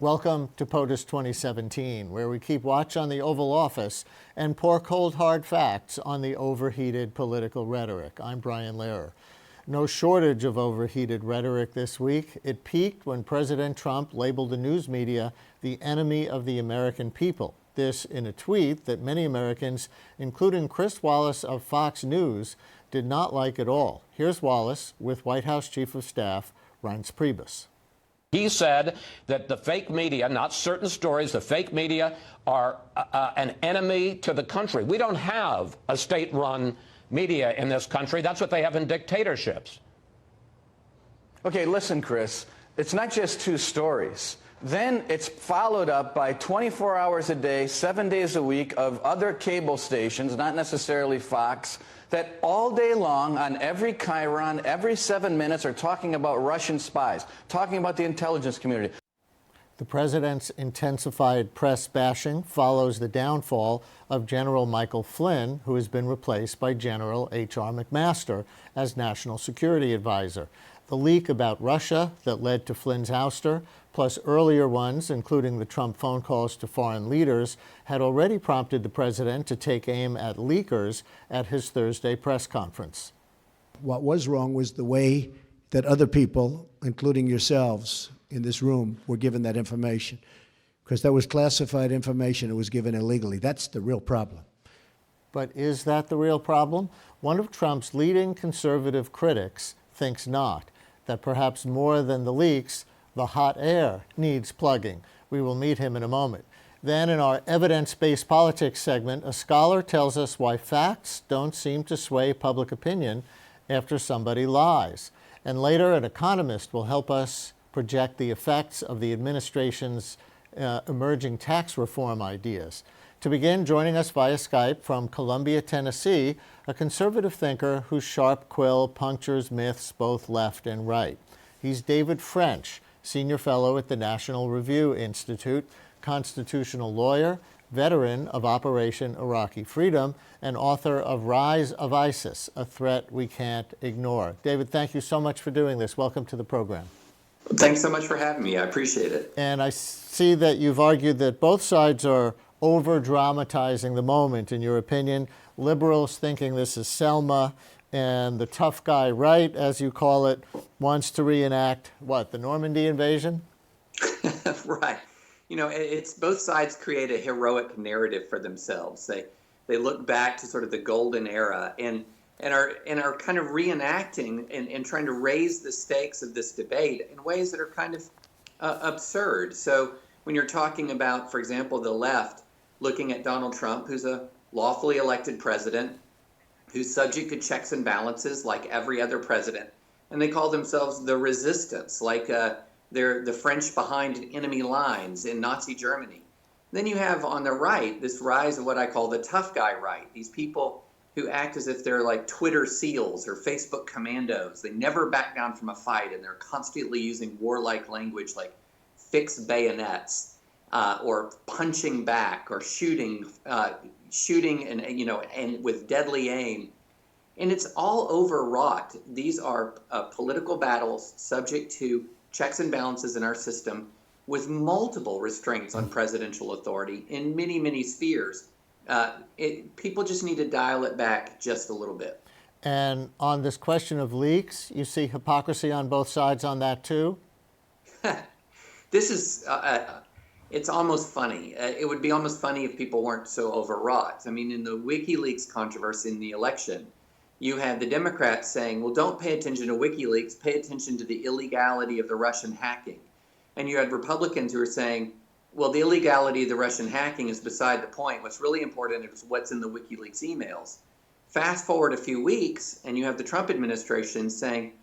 Welcome to POTUS 2017, where we keep watch on the Oval Office and pour cold, hard facts on the overheated political rhetoric. I'm Brian Lehrer. No shortage of overheated rhetoric this week. It peaked when President Trump labeled the news media the enemy of the American people. This in a tweet that many Americans, including Chris Wallace of Fox News, did not like at all. Here's Wallace with White House Chief of Staff Reince Priebus. He said that the fake media, not certain stories, the fake media are an enemy to the country. We don't have a state-run media in this country. That's what they have in dictatorships. Okay, listen, Chris, it's not just two stories. Then it's followed up by 24 hours a day, 7 days a week of other cable stations, not necessarily Fox, that all day long on every chyron, every 7 minutes are talking about Russian spies, talking about the intelligence community. The president's intensified press bashing follows the downfall of General Michael Flynn, who has been replaced by General H.R. McMaster as National Security Advisor. The leak about Russia that led to Flynn's ouster, plus earlier ones, including the Trump phone calls to foreign leaders, had already prompted the president to take aim at leakers at his Thursday press conference. What was wrong was the way that other people, including yourselves in this room, were given that information. Because that was classified information. It was given illegally. That's the real problem. But is that the real problem? One of Trump's leading conservative critics thinks not, that perhaps more than the leaks, the hot air needs plugging. We will meet him in a moment. Then in our evidence-based politics segment, a scholar tells us why facts don't seem to sway public opinion after somebody lies. And later, an economist will help us project the effects of the administration's emerging tax reform ideas. To begin, joining us via Skype from Columbia, Tennessee, a conservative thinker whose sharp quill punctures myths both left and right. He's David French, Senior Fellow at the National Review Institute, constitutional lawyer, veteran of Operation Iraqi Freedom, and author of Rise of ISIS, A Threat We Can't Ignore. David, thank you so much for doing this. Welcome to the program. Thanks so much for having me. I appreciate it. And I see that you've argued that both sides are over-dramatizing the moment, in your opinion. Liberals thinking this is Selma, and the tough guy right, as you call it, wants to reenact, what, the Normandy invasion? Right. You know, it's both sides create a heroic narrative for themselves. They look back to sort of the golden era and are kind of reenacting and trying to raise the stakes of this debate in ways that are kind of absurd. So when you're talking about, for example, the left looking at Donald Trump, who's a lawfully elected president, who's subject to checks and balances like every other president, and they call themselves the resistance, like they're the French behind enemy lines in Nazi Germany. Then you have on the right this rise of what I call the tough guy right, these people who act as if they're like Twitter SEALs or Facebook commandos. They never back down from a fight, and they're constantly using warlike language like fixed bayonets or punching back or shooting and with deadly aim. And it's all overwrought. These are political battles subject to checks and balances in our system with multiple restraints on presidential authority in many, many spheres. People just need to dial it back just a little bit. And on this question of leaks, you see hypocrisy on both sides on that too? This is, it's almost funny. It would be almost funny if people weren't so overwrought. I mean, in the WikiLeaks controversy in the election, you had the Democrats saying, well, don't pay attention to WikiLeaks, pay attention to the illegality of the Russian hacking. And you had Republicans who were saying, well, the illegality of the Russian hacking is beside the point. What's really important is what's in the WikiLeaks emails. Fast forward a few weeks, and you have the Trump administration saying,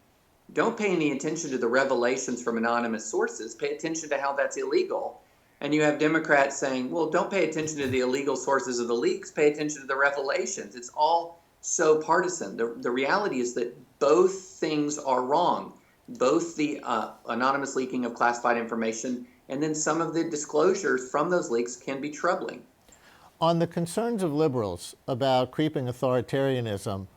don't pay any attention to the revelations from anonymous sources. Pay attention to how that's illegal. And you have Democrats saying, well, don't pay attention to the illegal sources of the leaks. Pay attention to the revelations. It's all so partisan. The reality is that both things are wrong. Both the anonymous leaking of classified information and then some of the disclosures from those leaks can be troubling. On the concerns of liberals about creeping authoritarianism,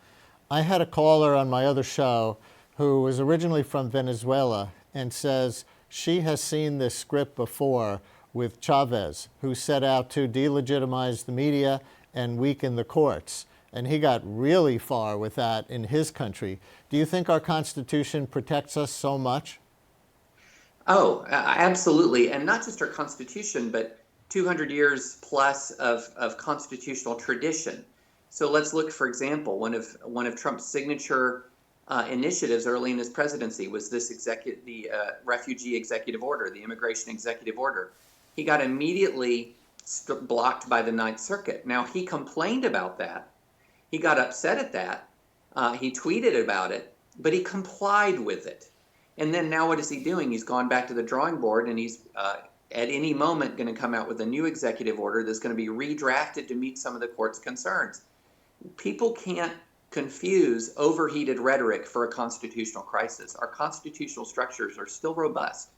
I had a caller on my other show who was originally from Venezuela and says She has seen this script before with Chavez, who set out to delegitimize the media and weaken the courts. And he got really far with that in his country. Do you think our Constitution protects us so much? Oh, absolutely. And not just our Constitution, but 200 years plus of constitutional tradition. So let's look, for example, one of Trump's signature initiatives early in his presidency was the refugee executive order, the immigration executive order. He got immediately blocked by the Ninth Circuit. Now, he complained about that. He got upset at that. He tweeted about it, but he complied with it. And then now what is he doing? He's gone back to the drawing board, and he's at any moment going to come out with a new executive order that's going to be redrafted to meet some of the court's concerns. People can't confuse overheated rhetoric for a constitutional crisis. Our constitutional structures are still robust.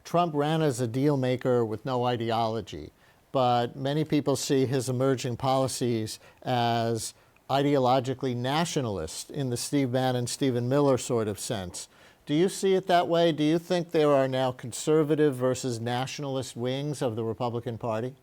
Trump ran as a deal maker with no ideology, but many people see his emerging policies as ideologically nationalist in the Steve Bannon, Stephen Miller sort of sense. Do you see it that way? Do you think there are now conservative versus nationalist wings of the Republican Party?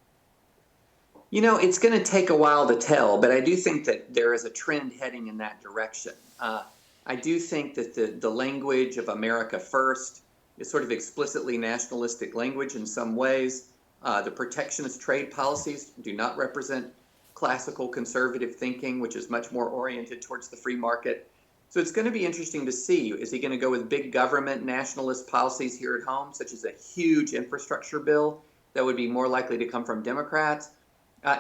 You know, it's going to take a while to tell, but I do think that there is a trend heading in that direction. I do think that the language of America first is sort of explicitly nationalistic language in some ways. The protectionist trade policies do not represent classical conservative thinking, which is much more oriented towards the free market. So it's going to be interesting to see. Is he going to go with big government nationalist policies here at home, such as a huge infrastructure bill that would be more likely to come from Democrats?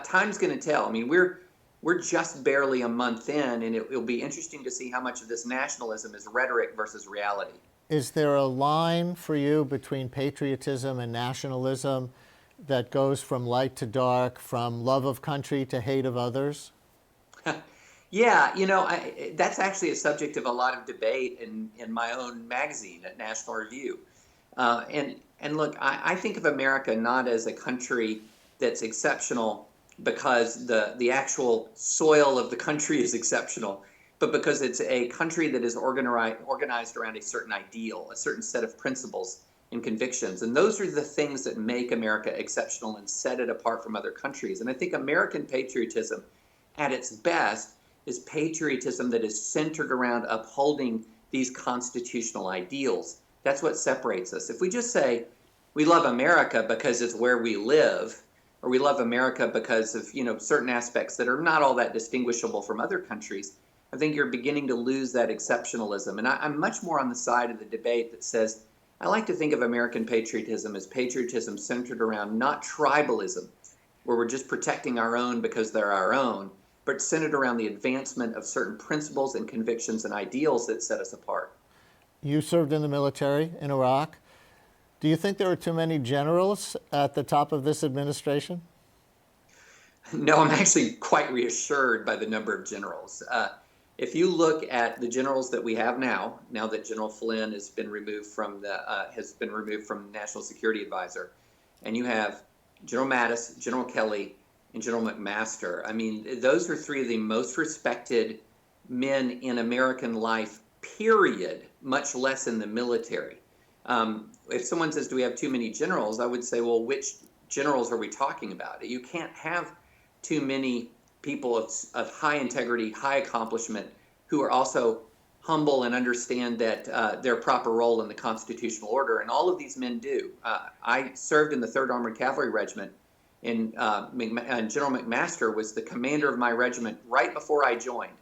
Time's going to tell. I mean, we're just barely a month in, and it'll be interesting to see how much of this nationalism is rhetoric versus reality. Is there a line for you between patriotism and nationalism that goes from light to dark, from love of country to hate of others? Yeah, you know, that's actually a subject of a lot of debate in my own magazine at National Review. And look, I think of America not as a country that's exceptional because the actual soil of the country is exceptional, but because it's a country that is organized around a certain ideal, a certain set of principles and convictions. And those are the things that make America exceptional and set it apart from other countries. And I think American patriotism at its best is patriotism that is centered around upholding these constitutional ideals. That's what separates us. If we just say we love America because it's where we live, or we love America because of, you know, certain aspects that are not all that distinguishable from other countries, I think you're beginning to lose that exceptionalism. And I'm much more on the side of the debate that says, I like to think of American patriotism as patriotism centered around not tribalism, where we're just protecting our own because they're our own, but centered around the advancement of certain principles and convictions and ideals that set us apart. You served in the military in Iraq. Do you think there are too many generals at the top of this administration? No, I'm actually quite reassured by the number of generals. If you look at the generals that we have now that General Flynn has been removed from National Security Advisor, and you have General Mattis, General Kelly, and General McMaster. I mean, those are three of the most respected men in American life, period, much less in the military. If someone says, do we have too many generals? I would say, well, which generals are we talking about? You can't have too many people of high integrity, high accomplishment, who are also humble and understand that their proper role in the constitutional order. And all of these men do. I served in the 3rd Armored Cavalry Regiment, and General McMaster was the commander of my regiment right before I joined.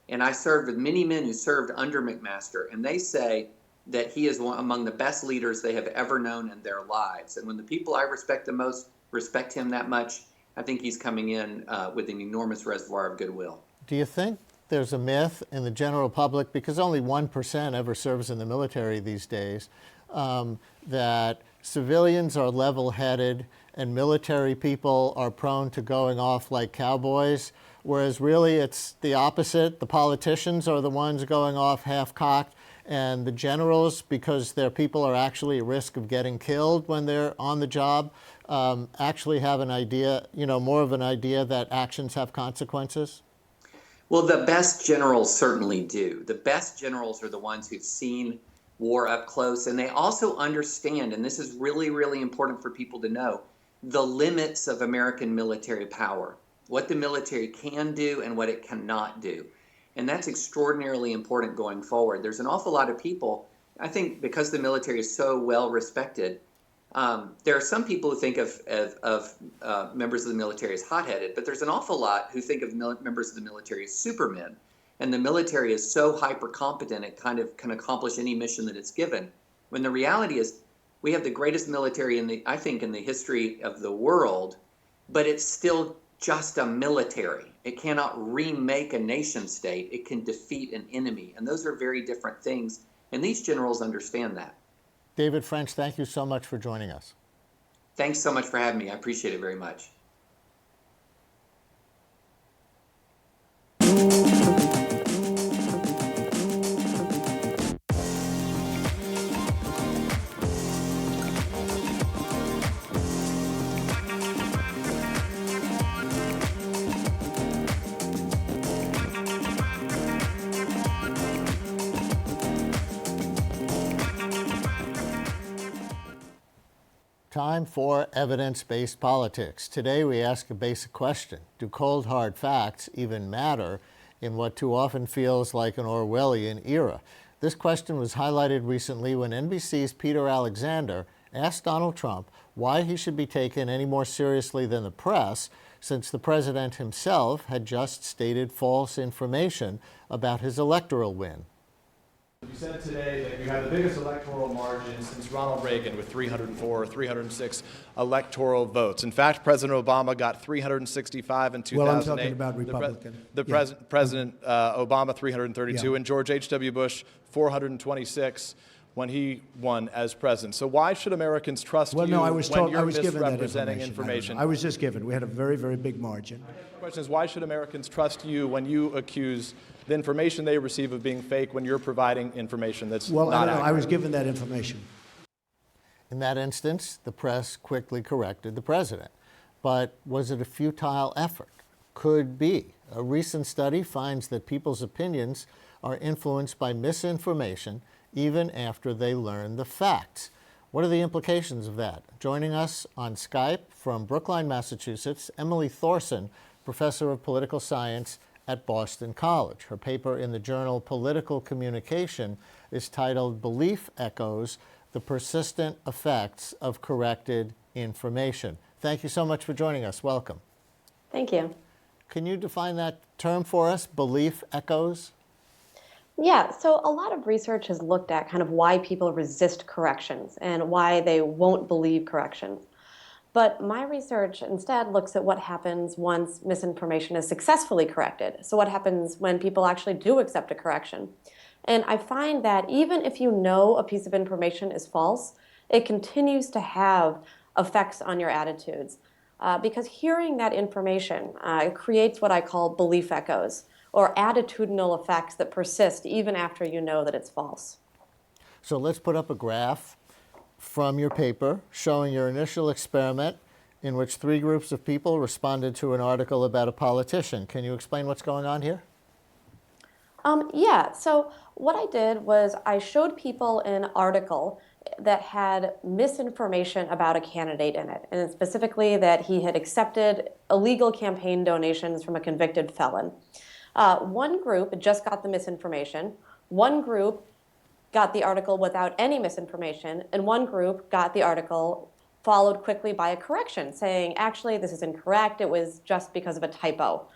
And I served with many men who served under McMaster, and they say that he is among the best leaders they have ever known in their lives. And when the people I respect the most respect him that much, I think he's coming in with an enormous reservoir of goodwill. Do you think there's a myth in the general public, because only 1% ever serves in the military these days, that civilians are level-headed and military people are prone to going off like cowboys, whereas really it's the opposite? The politicians are the ones going off half-cocked, and the generals, because their people are actually at risk of getting killed when they're on the job, actually have an idea, more of an idea that actions have consequences? Well, the best generals certainly do. The best generals are the ones who've seen war up close. And they also understand, and this is really, really important for people to know, the limits of American military power, what the military can do and what it cannot do. And that's extraordinarily important going forward. There's an awful lot of people, I think, because the military is so well respected, there are some people who think of members of the military as hot-headed, but there's an awful lot who think of members of the military as supermen. And the military is so hyper-competent, it kind of can accomplish any mission that it's given. When the reality is, we have the greatest military I think, in the history of the world, but it's still just a military. It cannot remake a nation state. It can defeat an enemy. And those are very different things. And these generals understand that. David French, thank you so much for joining us. Thanks so much for having me. I appreciate it very much. Time for evidence-based politics. Today we ask a basic question. Do cold, hard facts even matter in what too often feels like an Orwellian era? This question was highlighted recently when NBC's Peter Alexander asked Donald Trump why he should be taken any more seriously than the press, since the president himself had just stated false information about his electoral win. You said today that you have the biggest electoral margin since Ronald Reagan with 304 or 306 electoral votes. In fact, President Obama got 365 in 2008. Well, I'm talking about Republican. President Obama 332 Yeah. and George H.W. Bush 426 when he won as president. So why should Americans trust you when you're misrepresenting information? I was just given. We had a very, very big margin. The question is, why should Americans trust you when you accuse the information they receive of being fake when you're providing information that's not accurate? I was given that information. In that instance, the press quickly corrected the president. But was it a futile effort? Could be. A recent study finds that people's opinions are influenced by misinformation even after they learn the facts. What are the implications of that? Joining us on Skype from Brookline, Massachusetts, Emily Thorson, professor of political science at Boston College. Her paper in the journal Political Communication is titled Belief Echoes: The Persistent Effects of Corrected Information. Thank you so much for joining us. Welcome. Thank you. Can you define that term for us, belief echoes? Yeah, so a lot of research has looked at kind of why people resist corrections and why they won't believe corrections. But my research instead looks at what happens once misinformation is successfully corrected. So what happens when people actually do accept a correction? And I find that even if you know a piece of information is false, it continues to have effects on your attitudes. Because hearing that information creates what I call belief echoes, or attitudinal effects that persist even after you know that it's false. So let's put up a graph from your paper showing your initial experiment in which 3 groups of people responded to an article about a politician. Can you explain what's going on here? Yeah, so what I did was I showed people an article that had misinformation about a candidate in it, and specifically that he had accepted illegal campaign donations from a convicted felon. One group just got the misinformation, one group got the article without any misinformation, and one group got the article followed quickly by a correction saying, actually, this is incorrect, it was just because of a typo.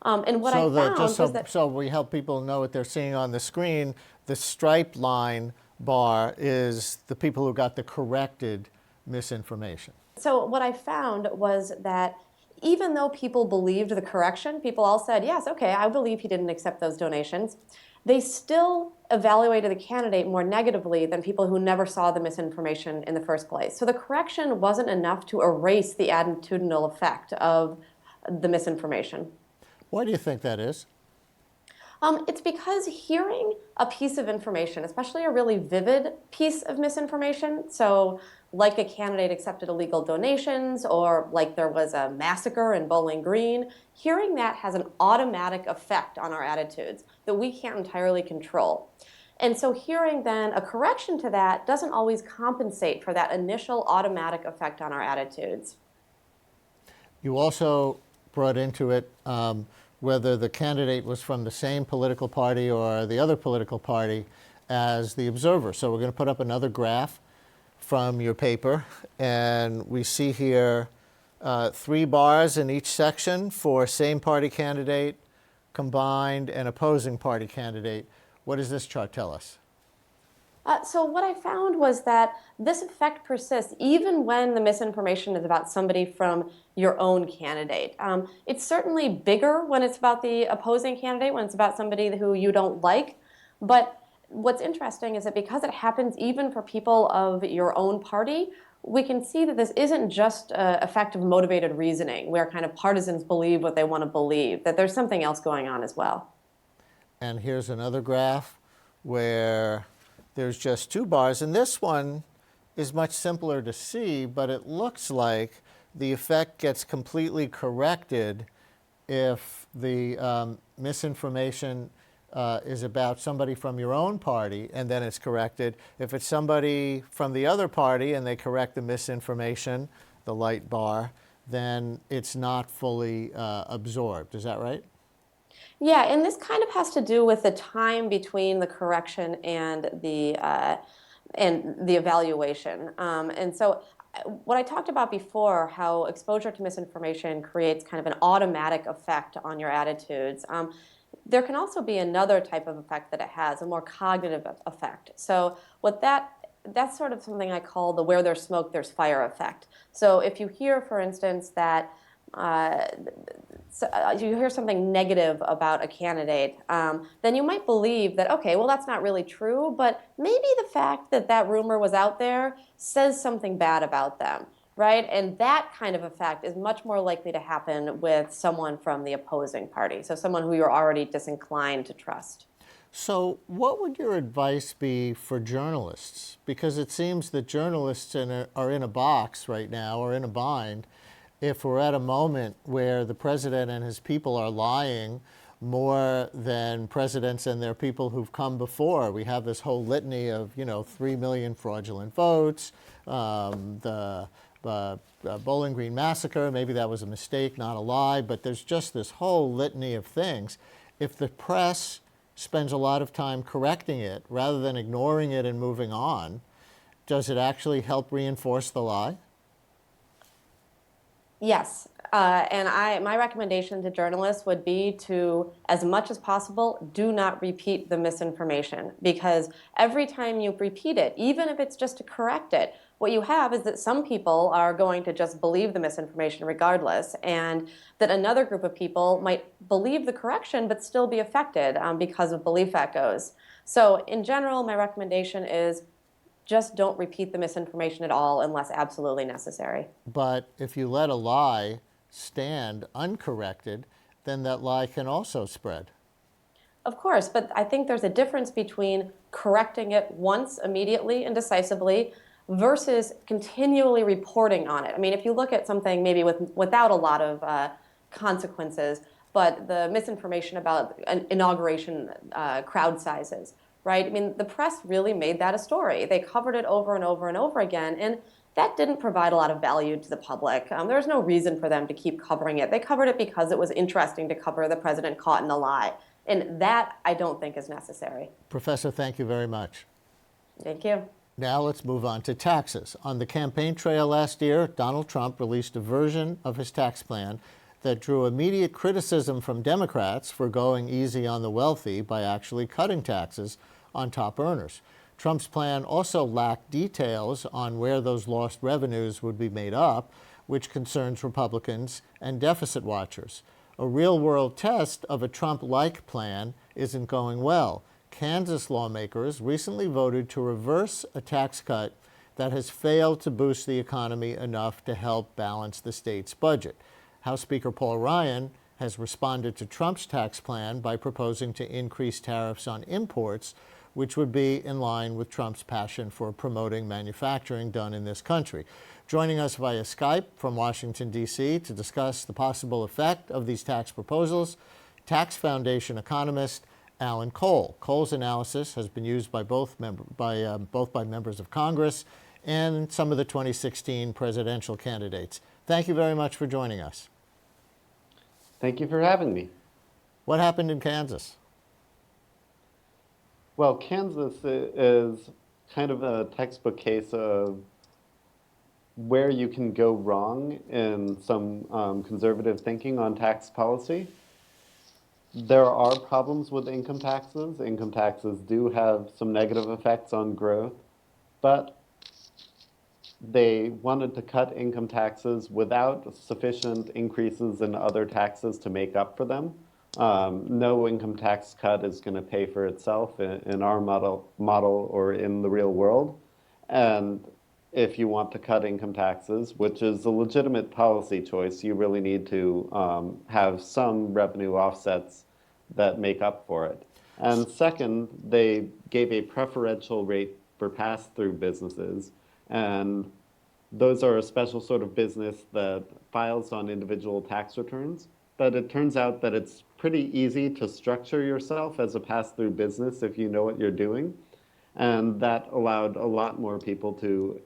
And what I found was that... So we help people know what they're seeing on the screen. The striped line bar is the people who got the corrected misinformation. So what I found was that even though people believed the correction, people all said, yes, okay, I believe he didn't accept those donations, they still evaluated the candidate more negatively than people who never saw the misinformation in the first place. So the correction wasn't enough to erase the attitudinal effect of the misinformation. Why do you think that is? It's because hearing a piece of information, especially a really vivid piece of misinformation, so like a candidate accepted illegal donations or like there was a massacre in Bowling Green, hearing that has an automatic effect on our attitudes that we can't entirely control. And so hearing then a correction to that doesn't always compensate for that initial automatic effect on our attitudes. You also brought into it whether the candidate was from the same political party or the other political party as the observer. So we're going to put up another graph from your paper, and we see here 3 bars in each section for same party candidate, combined, and opposing party candidate. What does this chart tell us? So what I found was that this effect persists even when the misinformation is about somebody from your own candidate. It's certainly bigger when it's about the opposing candidate, when it's about somebody who you don't like. But what's interesting is that because it happens even for people of your own party, we can see that this isn't just an effect of motivated reasoning, where kind of partisans believe what they want to believe, that there's something else going on as well. And here's another graph where there's just 2 bars, and this one is much simpler to see, but it looks like the effect gets completely corrected if the misinformation is about somebody from your own party, and then it's corrected. If it's somebody from the other party and they correct the misinformation, the light bar, then it's not fully absorbed. Is that right? Yeah, and this kind of has to do with the time between the correction and the evaluation. And so what I talked about before, how exposure to misinformation creates kind of an automatic effect on your attitudes. There can also be another type of effect that it has, a more cognitive effect. So that's sort of something I call the where there's smoke, there's fire effect. So if you hear, for instance, that you hear something negative about a candidate, then you might believe that, okay, well, that's not really true, but maybe the fact that that rumor was out there says something bad about them, right? And that kind of effect is much more likely to happen with someone from the opposing party, so someone who you're already disinclined to trust. So what would your advice be for journalists? Because it seems that journalists are in a box right now, or in a bind, if we're at a moment where the president and his people are lying more than presidents and their people who've come before. We have this whole litany of, 3 million fraudulent votes, the Bowling Green massacre, maybe that was a mistake, not a lie, but there's just this whole litany of things. If the press spends a lot of time correcting it rather than ignoring it and moving on, does it actually help reinforce the lie? Yes, and my recommendation to journalists would be to, as much as possible, do not repeat the misinformation, because every time you repeat it, even if it's just to correct it, what you have is that some people are going to just believe the misinformation regardless, and that another group of people might believe the correction but still be affected because of belief echoes. So in general, my recommendation is just don't repeat the misinformation at all unless absolutely necessary. But if you let a lie stand uncorrected, then that lie can also spread. Of course, but I think there's a difference between correcting it once, immediately, and decisively versus continually reporting on it. I mean, if you look at something maybe without a lot of consequences, but the misinformation about an inauguration crowd sizes, right? I mean, the press really made that a story. They covered it over and over and over again, and that didn't provide a lot of value to the public. There was no reason for them to keep covering it. They covered it because it was interesting to cover the president caught in a lie, and that I don't think is necessary. Professor, thank you very much. Thank you. Now let's move on to taxes. On the campaign trail last year, Donald Trump released a version of his tax plan that drew immediate criticism from Democrats for going easy on the wealthy by actually cutting taxes on top earners. Trump's plan also lacked details on where those lost revenues would be made up, which concerns Republicans and deficit watchers. A real-world test of a Trump-like plan isn't going well. Kansas lawmakers recently voted to reverse a tax cut that has failed to boost the economy enough to help balance the state's budget. House Speaker Paul Ryan has responded to Trump's tax plan by proposing to increase tariffs on imports, which would be in line with Trump's passion for promoting manufacturing done in this country. Joining us via Skype from Washington, D.C. to discuss the possible effect of these tax proposals, Tax Foundation economist Alan Cole. Cole's analysis has been used by both by members of Congress and some of the 2016 presidential candidates. Thank you very much for joining us. Thank you for having me. What happened in Kansas? Well, Kansas is kind of a textbook case of where you can go wrong in some conservative thinking on tax policy. There are problems with income taxes. Income taxes do have some negative effects on growth, but they wanted to cut income taxes without sufficient increases in other taxes to make up for them. No income tax cut is going to pay for itself in our model or in the real world. And if you want to cut income taxes, which is a legitimate policy choice, you really need to have some revenue offsets that make up for it. And second, they gave a preferential rate for pass-through businesses. And those are a special sort of business that files on individual tax returns. But it turns out that it's pretty easy to structure yourself as a pass-through business if you know what you're doing. And that allowed a lot more people to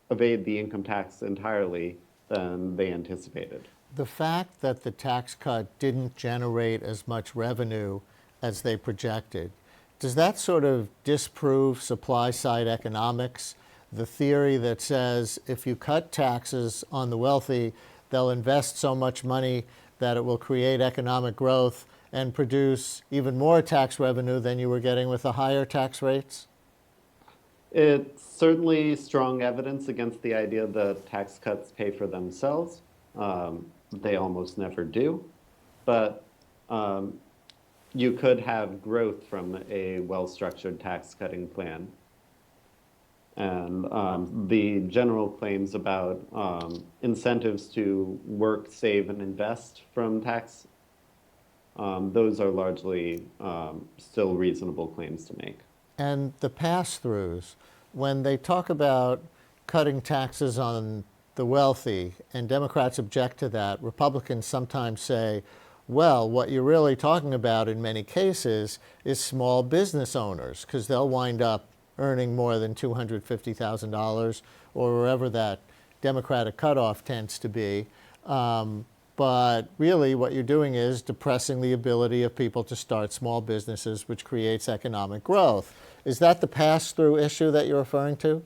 evade the income tax entirely than they anticipated. The fact that the tax cut didn't generate as much revenue as they projected, does that sort of disprove supply-side economics? The theory that says if you cut taxes on the wealthy, they'll invest so much money that it will create economic growth and produce even more tax revenue than you were getting with the higher tax rates? It's certainly strong evidence against the idea that tax cuts pay for themselves. They almost never do. But you could have growth from a well-structured tax cutting plan. And the general claims about incentives to work, save, and invest from tax, those are largely still reasonable claims to make. And the pass-throughs, when they talk about cutting taxes on the wealthy, and Democrats object to that, Republicans sometimes say, well, what you're really talking about in many cases is small business owners, because they'll wind up earning more than $250,000 or wherever that Democratic cutoff tends to be. But really what you're doing is depressing the ability of people to start small businesses, which creates economic growth. Is that the pass-through issue that you're referring to?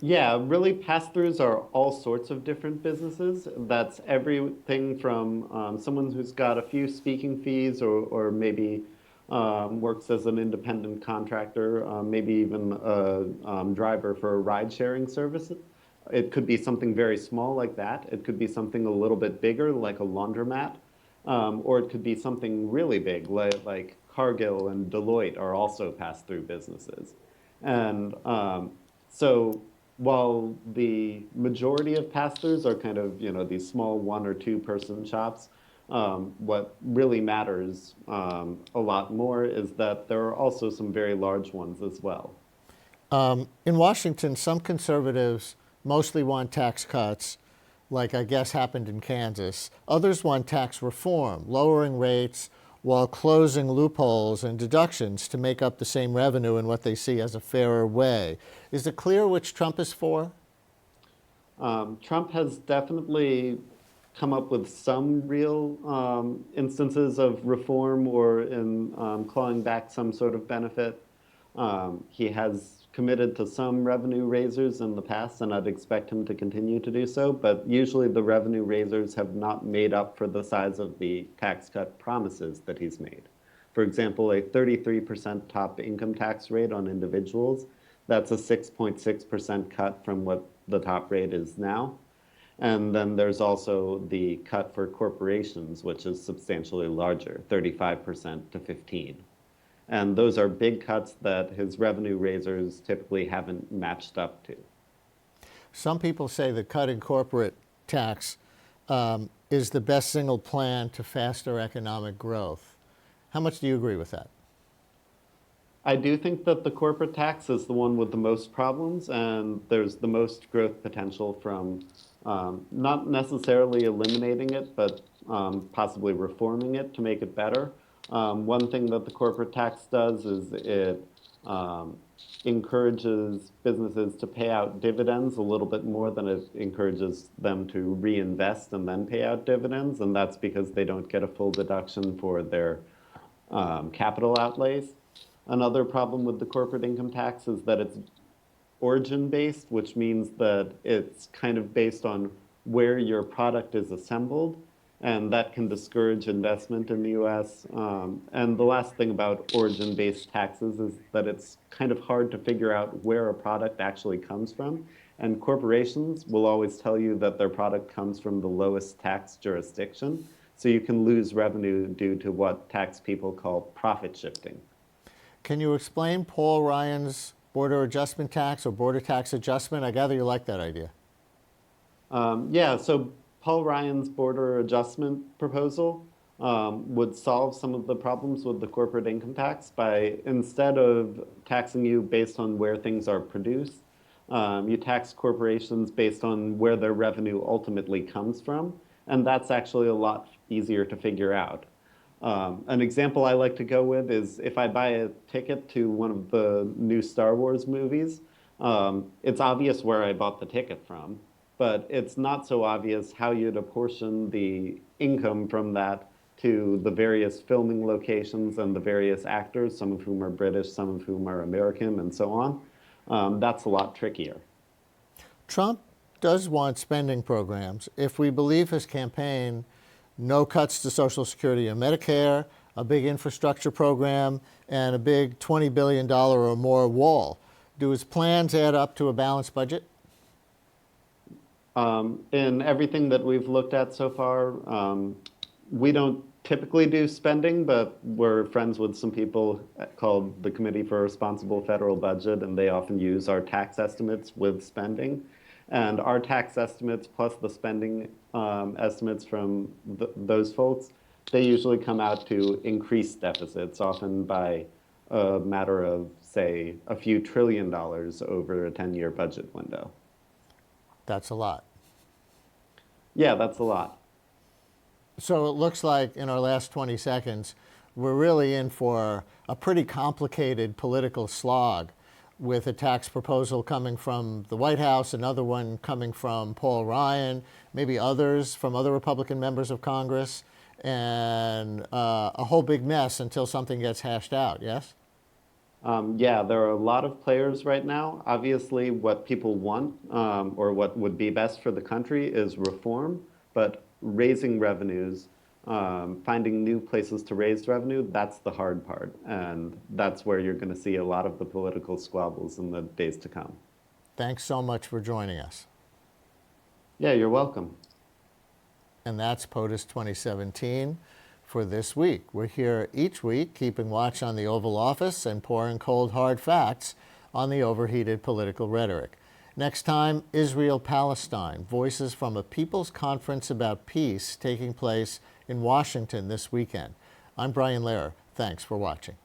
Yeah, really pass-throughs are all sorts of different businesses. That's everything from someone who's got a few speaking fees or maybe works as an independent contractor, maybe even a driver for a ride-sharing service. It could be something very small like that. It could be something a little bit bigger, like a laundromat. Or it could be something really big, like Cargill and Deloitte are also pass-through businesses. And so while the majority of pass-throughs are kind of, these small 1 or 2 person shops, what really matters a lot more is that there are also some very large ones as well. In Washington, some conservatives mostly want tax cuts, like I guess happened in Kansas. Others want tax reform, lowering rates while closing loopholes and deductions to make up the same revenue in what they see as a fairer way. Is it clear which Trump is for? Trump has definitely come up with some real instances of reform or in clawing back some sort of benefit. He has committed to some revenue raisers in the past, and I'd expect him to continue to do so, but usually the revenue raisers have not made up for the size of the tax cut promises that he's made. For example, a 33% top income tax rate on individuals, that's a 6.6% cut from what the top rate is now. And then there's also the cut for corporations, which is substantially larger, 35% to 15%. And those are big cuts that his revenue raisers typically haven't matched up to. Some people say that cutting corporate tax is the best single plan to faster economic growth. How much do you agree with that? I do think that the corporate tax is the one with the most problems, and there's the most growth potential from not necessarily eliminating it, but possibly reforming it to make it better. One thing that the corporate tax does is it encourages businesses to pay out dividends a little bit more than it encourages them to reinvest and then pay out dividends, and that's because they don't get a full deduction for their capital outlays. Another problem with the corporate income tax is that it's origin-based, which means that it's kind of based on where your product is assembled, and that can discourage investment in the US. And the last thing about origin-based taxes is that it's kind of hard to figure out where a product actually comes from. And corporations will always tell you that their product comes from the lowest tax jurisdiction. So you can lose revenue due to what tax people call profit shifting. Can you explain Paul Ryan's border adjustment tax or border tax adjustment? I gather you like that idea. Yeah, so Paul Ryan's border adjustment proposal would solve some of the problems with the corporate income tax by, instead of taxing you based on where things are produced, you tax corporations based on where their revenue ultimately comes from, and that's actually a lot easier to figure out. An example I like to go with is if I buy a ticket to one of the new Star Wars movies, it's obvious where I bought the ticket from, but it's not so obvious how you'd apportion the income from that to the various filming locations and the various actors, some of whom are British, some of whom are American, and so on. That's a lot trickier. Trump does want spending programs. If we believe his campaign, no cuts to Social Security and Medicare, a big infrastructure program, and a big $20 billion or more wall. Do his plans add up to a balanced budget? In everything that we've looked at so far, we don't typically do spending, but we're friends with some people called the Committee for Responsible Federal Budget, and they often use our tax estimates with spending. And our tax estimates plus the spending estimates from those folks, they usually come out to increased deficits, often by a matter of, say, a few $1 trillion over a 10-year budget window. That's a lot. Yeah, that's a lot. So it looks like in our last 20 seconds, we're really in for a pretty complicated political slog with a tax proposal coming from the White House, another one coming from Paul Ryan, maybe others from other Republican members of Congress, and a whole big mess until something gets hashed out, yes? Yeah, there are a lot of players right now. Obviously, what people want, or what would be best for the country, is reform, but raising revenues, finding new places to raise revenue, that's the hard part. And that's where you're going to see a lot of the political squabbles in the days to come. Thanks so much for joining us. Yeah, you're welcome. And that's POTUS 2017 for this week. We're here each week keeping watch on the Oval Office and pouring cold, hard facts on the overheated political rhetoric. Next time, Israel-Palestine, voices from a People's Conference about Peace taking place in Washington this weekend. I'm Brian Lehrer. Thanks for watching.